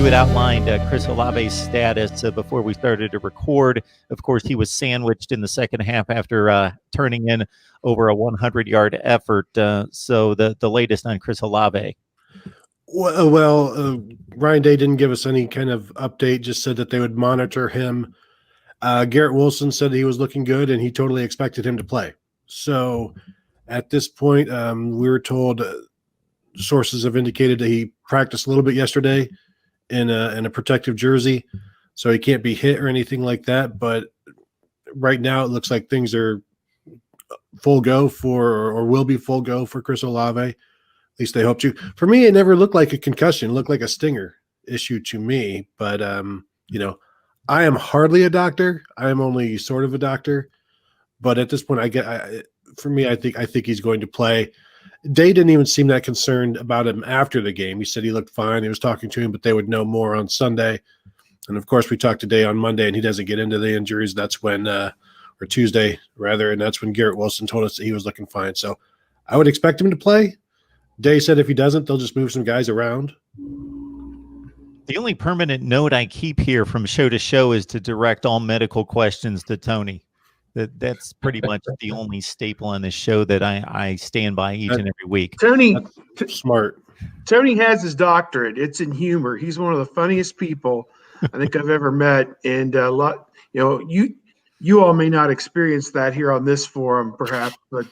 you had outlined Chris Olave's status before we started to record. Of course, he was sandwiched in the second half after turning in over a 100-yard effort. So the latest on Chris Olave. Well, Ryan Day didn't give us any kind of update, just said that they would monitor him. Garrett Wilson said he was looking good, and he totally expected him to play. So at this point, we were told sources have indicated that he practiced a little bit yesterday in a protective jersey, so he can't be hit or anything like that. But right now, it looks like things are full go or will be full go for Chris Olave. At least they hope to. For me, it never looked like a concussion; it looked like a stinger issue to me. But I am hardly a doctor. I am only sort of a doctor. But at this point, I think he's going to play. Day didn't even seem that concerned about him after the game. He said he looked fine. He was talking to him, but they would know more on Sunday. And of course, we talked to Day on Monday, and he doesn't get into the injuries. That's when, or Tuesday rather, and that's when Garrett Wilson told us that he was looking fine. So I would expect him to play. Day said if he doesn't, they'll just move some guys around. The only permanent note I keep here from show to show is to direct all medical questions to Tony. That's pretty much the only staple on this show that I stand by each and every week. Tony, smart. Tony has his doctorate. It's in humor. He's one of the funniest people I think I've ever met. And you all may not experience that here on this forum, perhaps, but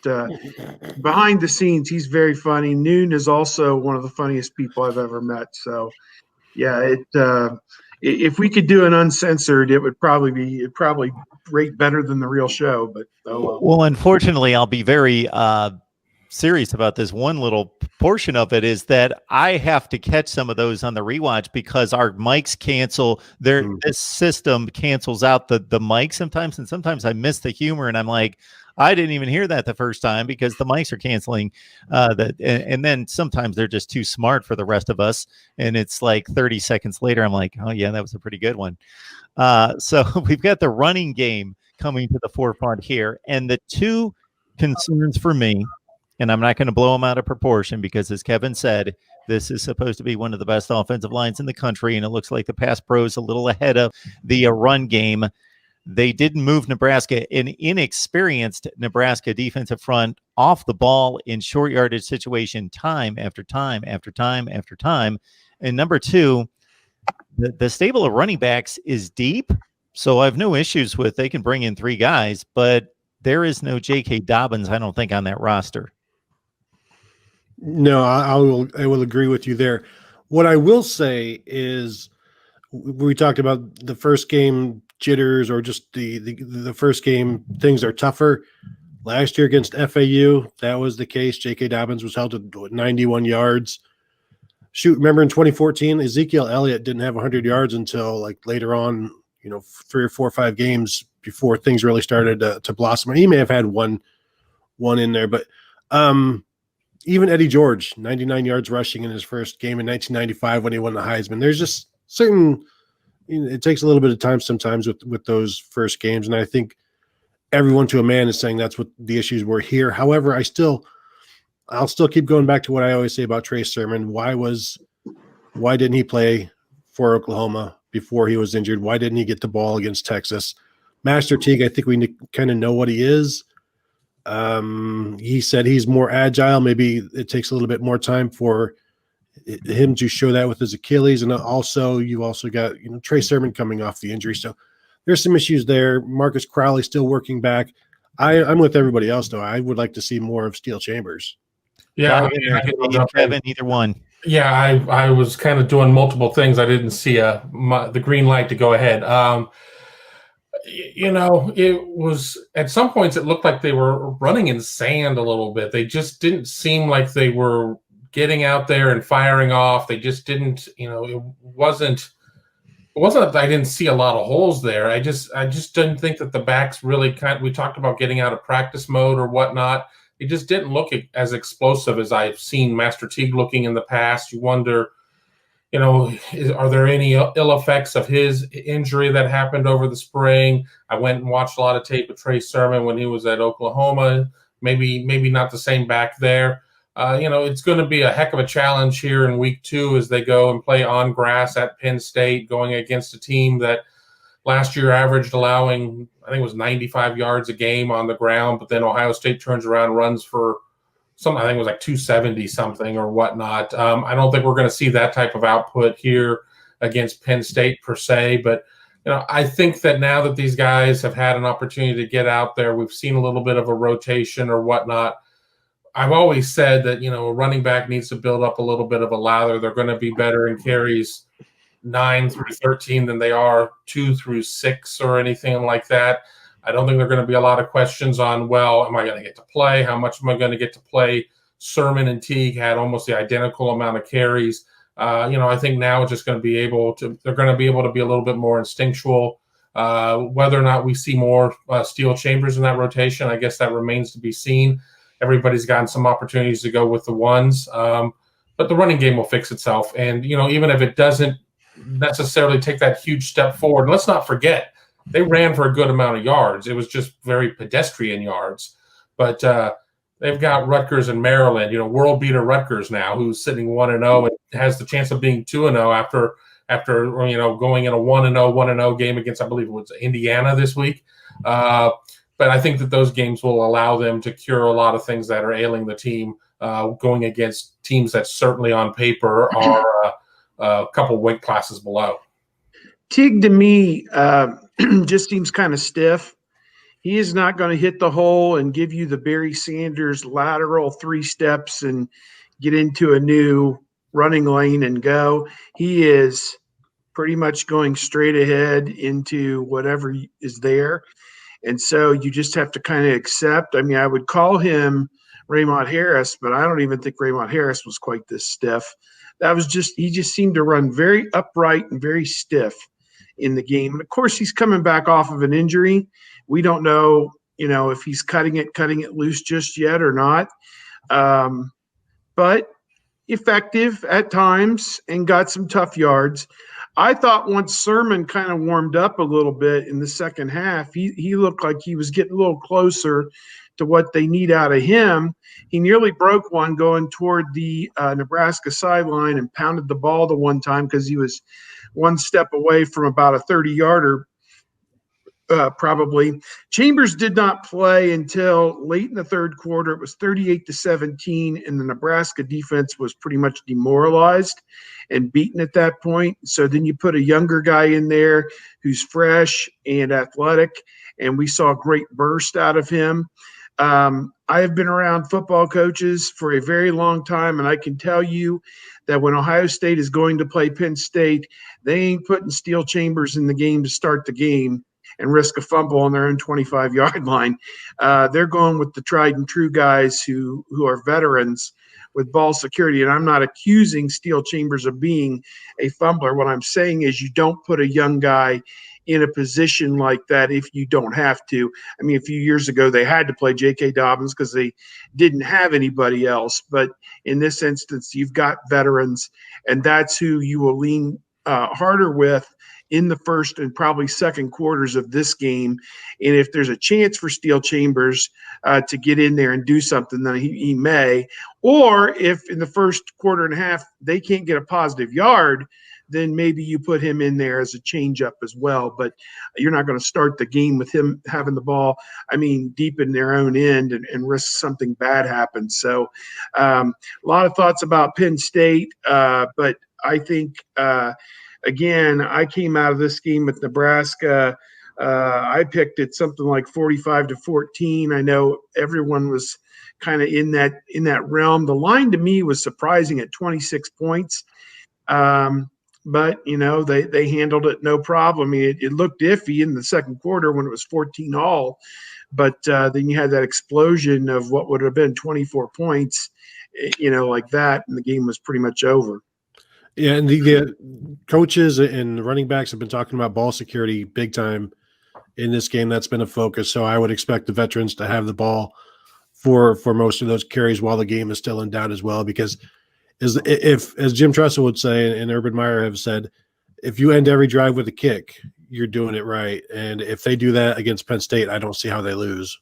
behind the scenes, he's very funny. Noon is also one of the funniest people I've ever met. So, yeah, if we could do an uncensored, it would probably rate better than the real show. But well, unfortunately, I'll be very serious about this. One little portion of it is that I have to catch some of those on the rewatch because our mics cancel. This system cancels out the mic sometimes, and sometimes I miss the humor, and I'm like, I didn't even hear that the first time because the mics are canceling and then sometimes they're just too smart for the rest of us. And it's like 30 seconds later, I'm like, oh yeah, that was a pretty good one. So we've got the running game coming to the forefront here. And the two concerns for me, and I'm not going to blow them out of proportion because as Kevin said, this is supposed to be one of the best offensive lines in the country. And it looks like the pass pro is a little ahead of the run game. They didn't move Nebraska, an inexperienced Nebraska defensive front off the ball in short yardage situation time after time after time after time. And number two, the stable of running backs is deep. So I have no issues with they can bring in three guys, but there is no J.K. Dobbins, I don't think, on that roster. No, I will agree with you there. What I will say is we talked about the first game jitters or just the first game things are tougher. Last year against FAU, that was the case. J.K. Dobbins was held to 91 yards. Shoot, remember in 2014, Ezekiel Elliott didn't have 100 yards until like later on, 3 or 4 or 5 games before things really started to blossom. He may have had one in there, but even Eddie George, 99 yards rushing in his first game in 1995 when he won the Heisman. There's just certain it takes a little bit of time sometimes with those first games, and I think everyone to a man is saying that's what the issues were here. However, I'll still keep going back to what I always say about Trey Sermon. Why didn't he play for Oklahoma before he was injured? Why didn't he get the ball against Texas? Master Teague, I think we kind of know what he is. He said he's more agile. Maybe it takes a little bit more time for him to show that with his Achilles. And also, you've also got, Trey Sermon coming off the injury. So there's some issues there. Marcus Crowley still working back. I'm with everybody else, though. I would like to see more of Steel Chambers. Yeah. Kevin, either one. Yeah, I was kind of doing multiple things. I didn't see the green light to go ahead. It was at some points it looked like they were running in sand a little bit. They just didn't seem like they were getting out there and firing off. They just didn't, it wasn't that I didn't see a lot of holes there. I just didn't think that the backs really we talked about getting out of practice mode or whatnot. It just didn't look as explosive as I've seen Master Teague looking in the past. You wonder, are there any ill effects of his injury that happened over the spring? I went and watched a lot of tape with Trey Sermon when he was at Oklahoma. Maybe not the same back there. It's going to be a heck of a challenge here in week 2 as they go and play on grass at Penn State, going against a team that last year averaged allowing, I think it was 95 yards a game on the ground, but then Ohio State turns around and runs for something, I think it was like 270 something or whatnot. I don't think we're going to see that type of output here against Penn State per se, but I think that now that these guys have had an opportunity to get out there, we've seen a little bit of a rotation or whatnot. I've always said that, a running back needs to build up a little bit of a lather. They're going to be better in carries 9 through 13 than they are 2 through 6 or anything like that. I don't think there are going to be a lot of questions on, well, am I going to get to play? How much am I going to get to play? Sermon and Teague had almost the identical amount of carries. I think now it's just going to be they're going to be able to be a little bit more instinctual. Whether or not we see more Steel Chambers in that rotation, I guess that remains to be seen. Everybody's gotten some opportunities to go with the ones, but the running game will fix itself. And, even if it doesn't necessarily take that huge step forward, let's not forget, they ran for a good amount of yards. It was just very pedestrian yards. But they've got Rutgers and Maryland, world beater Rutgers now, who's sitting 1-0 and has the chance of being 2-0 after going in a 1-0 game against, I believe it was Indiana this week. But I think that those games will allow them to cure a lot of things that are ailing the team, going against teams that certainly on paper are a couple weight classes below. Teague to me just seems kind of stiff. He is not going to hit the hole and give you the Barry Sanders lateral 3 steps and get into a new running lane and go. He is pretty much going straight ahead into whatever is there. And so you just have to kind of accept. I mean, I would call him Raymond Harris, but I don't even think Raymond Harris was quite this stiff. He just seemed to run very upright and very stiff in the game. And of course, he's coming back off of an injury. We don't know, if he's cutting it loose just yet or not. But effective at times and got some tough yards. I thought once Sermon kind of warmed up a little bit in the second half, he looked like he was getting a little closer to what they need out of him. He nearly broke one going toward the Nebraska sideline and pounded the ball the one time because he was one step away from about a 30-yarder. Probably. Chambers did not play until late in the third quarter. It was 38-17, and the Nebraska defense was pretty much demoralized and beaten at that point. So then you put a younger guy in there who's fresh and athletic, and we saw a great burst out of him. I have been around football coaches for a very long time, and I can tell you that when Ohio State is going to play Penn State, they ain't putting Steel Chambers in the game to start the game and risk a fumble on their own 25-yard line. They're going with the tried and true guys who are veterans with ball security. And I'm not accusing Steel Chambers of being a fumbler. What I'm saying is you don't put a young guy in a position like that if you don't have to. I mean, a few years ago, they had to play J.K. Dobbins because they didn't have anybody else. But in this instance, you've got veterans, and that's who you will lean harder with in the first and probably second quarters of this game. And if there's a chance for Steel Chambers to get in there and do something, then he may. Or if in the first quarter and a half they can't get a positive yard, then maybe you put him in there as a change-up as well. But you're not going to start the game with him having the ball, deep in their own end and risk something bad happens. So a lot of thoughts about Penn State, but I think again, I came out of this game with Nebraska. I picked it something like 45-14. I know everyone was kind of in that realm. The line to me was surprising at 26 points. But, they handled it no problem. I mean, it looked iffy in the second quarter when it was 14-all. But then you had that explosion of what would have been 24 points, like that, and the game was pretty much over. Yeah, and the coaches and the running backs have been talking about ball security big time in this game. That's been a focus. So I would expect the veterans to have the ball for most of those carries while the game is still in doubt as well. Because as Jim Tressel would say and Urban Meyer have said, if you end every drive with a kick, you're doing it right. And if they do that against Penn State, I don't see how they lose.